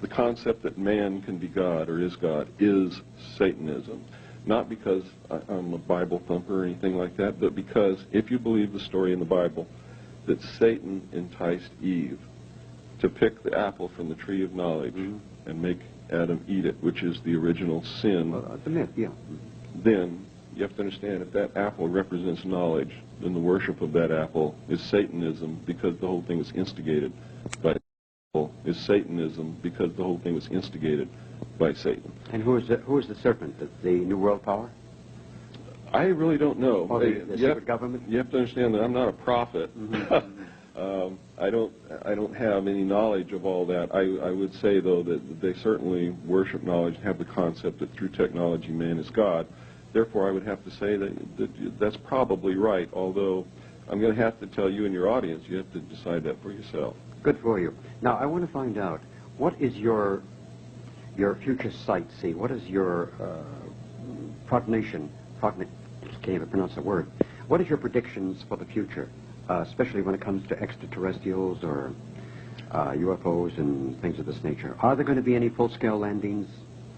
The concept that man can be God or is God is Satanism. Not because I'm a Bible thumper or anything like that, but because if you believe the story in the Bible that Satan enticed Eve to pick the apple from the tree of knowledge and make Adam eat it, which is the original sin, The myth, yeah. then you have to understand if that apple represents knowledge, then the worship of that apple is Satanism because the whole thing was instigated by Satanism because the whole thing was instigated by Satan. And who is the serpent? The New World Power? I really don't know. Or the secret government? You have to understand that I'm not a prophet. I don't have any knowledge of all that. I would say, though, that they certainly worship knowledge and have the concept that through technology man is God. Therefore, I would have to say that's probably right, although I'm going to have to tell you and your audience, you have to decide that for yourself. Good for you. Now, I want to find out, what is your future sight see? What is your precognition? Can't even pronounce the word. What is your predictions for the future, especially when it comes to extraterrestrials or UFOs and things of this nature? Are there going to be any full-scale landings?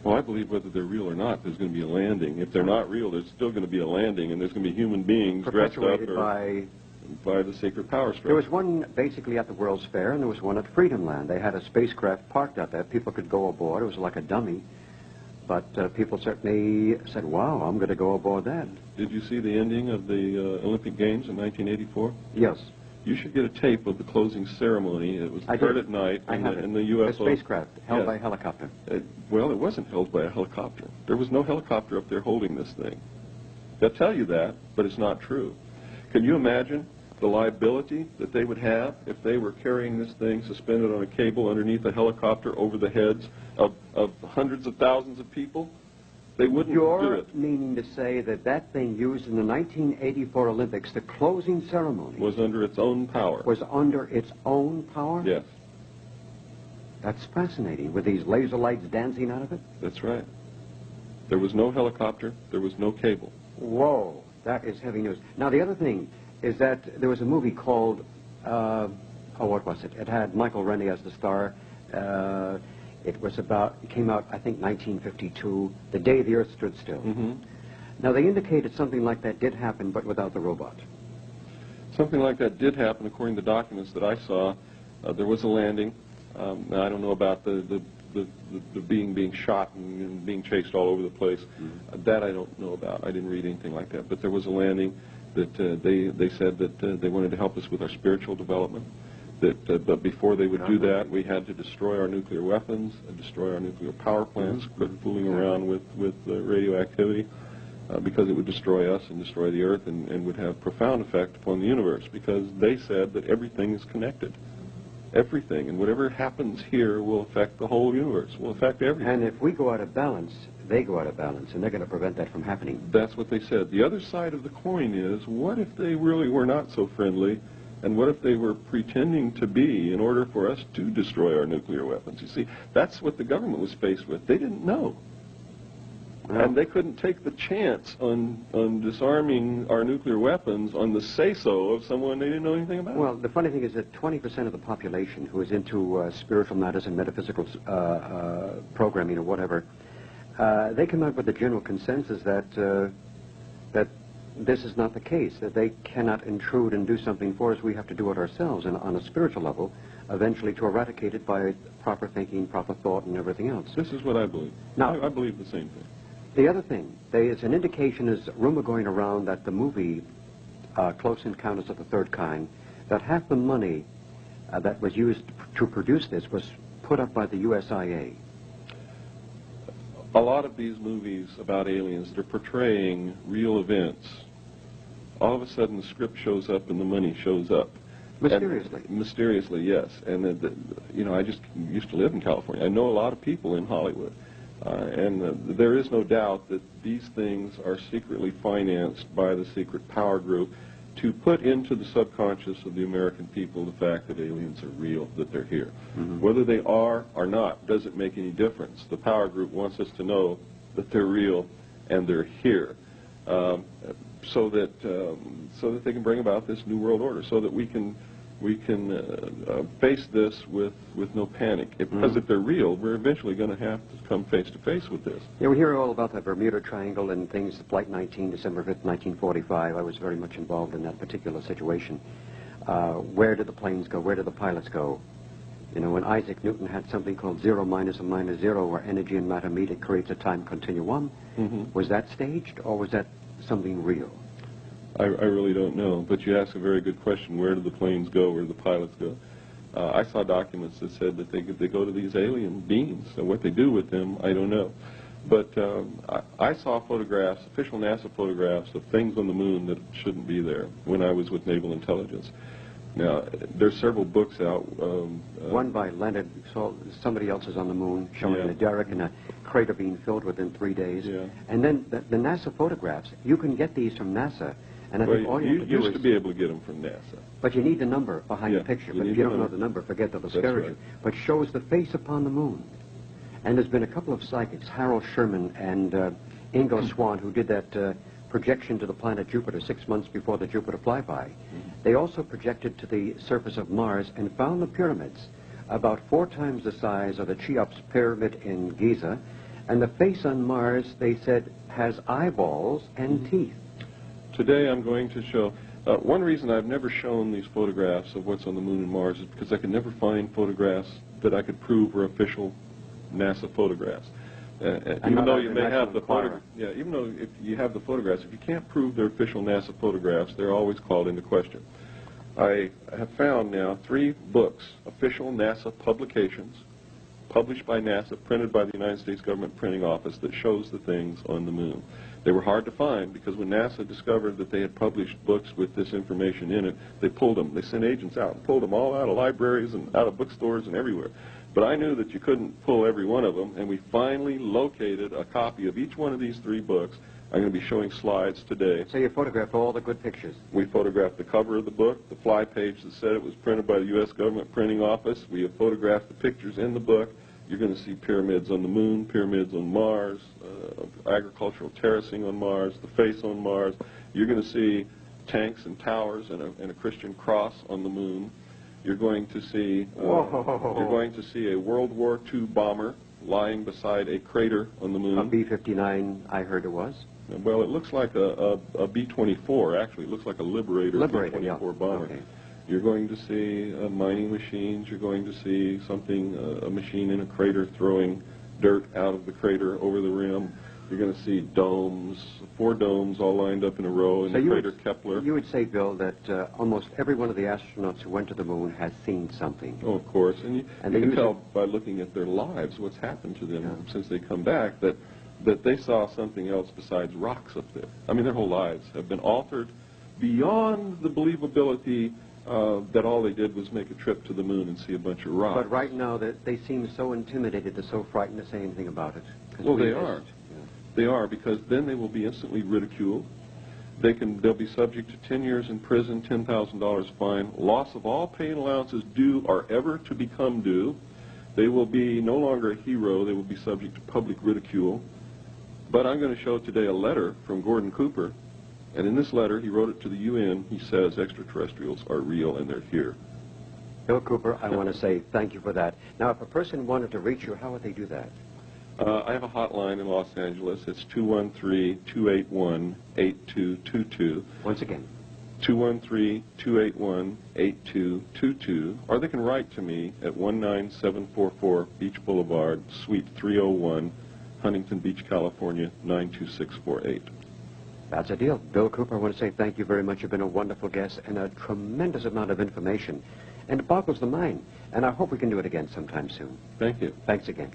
Well, I believe whether they're real or not, there's going to be a landing. If they're not real, there's still going to be a landing, and there's going to be human beings dressed up by the sacred power structure. There was one basically at the World's Fair, and there was one at Freedom Land. They had a spacecraft parked out there. People could go aboard. It was like a dummy. But people certainly said, wow, I'm going to go aboard that. Did you see the ending of the Olympic Games in 1984? Yes. You should get a tape of the closing ceremony. It was occurred at night, and the UFO... A spacecraft held by a helicopter. Well, it wasn't held by a helicopter. There was no helicopter up there holding this thing. They'll tell you that, but it's not true. Can you imagine the liability that they would have if they were carrying this thing suspended on a cable underneath a helicopter over the heads of hundreds of thousands of people? They wouldn't do it. You're meaning to say that that thing used in the 1984 Olympics, the closing ceremony... was under its own power. Was under its own power? Yes. That's fascinating, with these laser lights dancing out of it? That's right. There was no helicopter. There was no cable. Whoa, that is heavy news. Now, the other thing is that there was a movie called, what was it? It had Michael Rennie as the star. It came out, I think, 1952, the day the Earth stood still. Mm-hmm. Now, they indicated something like that did happen, but without the robot. Something like that did happen, according to documents that I saw. There was a landing. Now, I don't know about the being shot and being chased all over the place. Mm-hmm. That I don't know about. I didn't read anything like that. But there was a landing that they said that they wanted to help us with our spiritual development. But before they would do that, we had to destroy our nuclear weapons, and destroy our nuclear power plants, quit fooling around with radioactivity, because it would destroy us and destroy the Earth and would have profound effect upon the universe, because they said that everything is connected. Everything, and whatever happens here will affect the whole universe, will affect everything. And if we go out of balance, they go out of balance, and they're going to prevent that from happening. That's what they said. The other side of the coin is, what if they really were not so friendly? And what if they were pretending to be in order for us to destroy our nuclear weapons? You see, that's what the government was faced with. They didn't know. Well, and they couldn't take the chance on disarming our nuclear weapons on the say-so of someone they didn't know anything about. Well, the funny thing is that 20% of the population who is into spiritual matters and metaphysical programming or whatever, they come out with the general consensus that this is not the case, that they cannot intrude and do something for us. We have to do it ourselves, and on a spiritual level, eventually to eradicate it by proper thinking, proper thought, and everything else. This is what I believe. Now, I believe the same thing. The other thing, there's an indication, there's a rumor going around that the movie Close Encounters of the Third Kind, that half the money that was used to produce this was put up by the USIA. A lot of these movies about aliens, they're portraying real events. All of a sudden, the script shows up and the money shows up. Mysteriously. Mysteriously, yes. And, I just used to live in California. I know a lot of people in Hollywood. And there is no doubt that these things are secretly financed by the secret power group to put into the subconscious of the American people the fact that aliens are real, that they're here. Mm-hmm. Whether they are or not doesn't make any difference. The power group wants us to know that they're real and they're here, so that they can bring about this new world order, so that we can face this with no panic. Because if they're real, we're eventually going to have to come face to face with this. Yeah, we hear all about the Bermuda Triangle and things, Flight 19, December 5th, 1945. I was very much involved in that particular situation. Where did the planes go? Where did the pilots go? You know, when Isaac Newton had something called zero minus and minus zero, where energy and matter meet, it creates a time continuum. Mm-hmm. Was that staged, or was that something real? I really don't know, but you ask a very good question. Where do the planes go? Where do the pilots go? I saw documents that said that they go to these alien beings, and what they do with them, I don't know. But I saw photographs, official NASA photographs, of things on the moon that shouldn't be there when I was with Naval Intelligence. Now, there's several books out. One by Leonard, somebody else is on the moon, showing a derrick and a crater being filled within 3 days. Yeah. And then the NASA photographs, you can get these from NASA. And I think all you have to do used is... to be able to get them from NASA. But you need the number behind the picture. But if you don't know the number, forget that, it'll discourage you. But shows the face upon the moon. And there's been a couple of psychics, Harold Sherman and Ingo Swann, who did that projection to the planet Jupiter 6 months before the Jupiter flyby. They also projected to the surface of Mars and found the pyramids about 4 times the size of the Cheops pyramid in Giza. And the face on Mars, they said, has eyeballs and teeth. Today I'm going to show... one reason I've never shown these photographs of what's on the moon and Mars is because I could never find photographs that I could prove were official NASA photographs. Even though you may have the photographs, even though if you have the photographs, if you can't prove they're official NASA photographs, they're always called into question. I have found now 3 books, official NASA publications, published by NASA, printed by the United States Government Printing Office, that shows the things on the moon. They were hard to find because when NASA discovered that they had published books with this information in it, they pulled them. They sent agents out and pulled them all out of libraries and out of bookstores and everywhere. But I knew that you couldn't pull every one of them, and we finally located a copy of each one of these 3 books. I'm going to be showing slides today. So you photographed all the good pictures? We photographed the cover of the book, the fly page that said it was printed by the U.S. Government Printing Office. We have photographed the pictures in the book. You're going to see pyramids on the moon, pyramids on Mars, agricultural terracing on Mars, the face on Mars. You're going to see tanks and towers and a Christian cross on the moon. You're going to see a World War II bomber lying beside a crater on the moon. A B-59, I heard it was. Well, it looks like a B-24, actually. It looks like a Liberator B-24 bomber. Okay. You're going to see mining machines. You're going to see something, a machine in a crater throwing dirt out of the crater over the rim. You're going to see domes, 4 domes all lined up in a row in the crater Kepler. You would say, Bill, that almost every one of the astronauts who went to the moon has seen something. Oh, of course. And you can tell by looking at their lives what's happened to them since they come back, that they saw something else besides rocks up there. I mean, their whole lives have been altered beyond the believability that all they did was make a trip to the moon and see a bunch of rocks. But right now, they seem so intimidated or so frightened to say anything about it. Well, they are. They are, because then they will be instantly ridiculed. They'll be subject to 10 years in prison, $10,000 fine, loss of all pay and allowances due or ever to become due. They will be no longer a hero. They will be subject to public ridicule. But I'm going to show today a letter from Gordon Cooper, and in this letter, he wrote it to the UN. He says extraterrestrials are real and they're here. Bill Cooper, I want to say thank you for that. Now, if a person wanted to reach you, how would they do that? I have a hotline in Los Angeles. It's 213-281-8222. Once again. 213-281-8222. Or they can write to me at 19744 Beach Boulevard, Suite 301, Huntington Beach, California, 92648. That's a deal. Bill Cooper, I want to say thank you very much. You've been a wonderful guest and a tremendous amount of information. And it boggles the mind. And I hope we can do it again sometime soon. Thank you. Thanks again.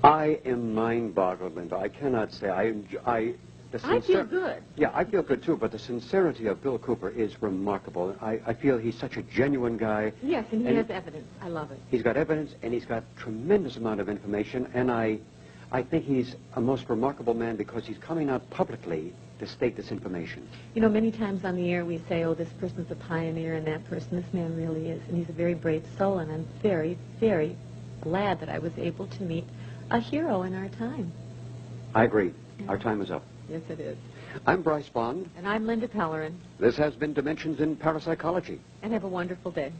I am mind-boggled, Linda. I cannot say. I feel good. Yeah, I feel good, too. But the sincerity of Bill Cooper is remarkable. I feel he's such a genuine guy. Yes, and he has evidence. I love it. He's got evidence, and he's got tremendous amount of information. And I think he's a most remarkable man because he's coming out publicly to state this information. You know, many times on the air we say, oh, this person's a pioneer, and that person, this man really is. And he's a very brave soul, and I'm very, very glad that I was able to meet a hero in our time. I agree. Our time is up. Yes, it is. I'm Bryce Bond. And I'm Linda Pellerin. This has been Dimensions in Parapsychology. And have a wonderful day.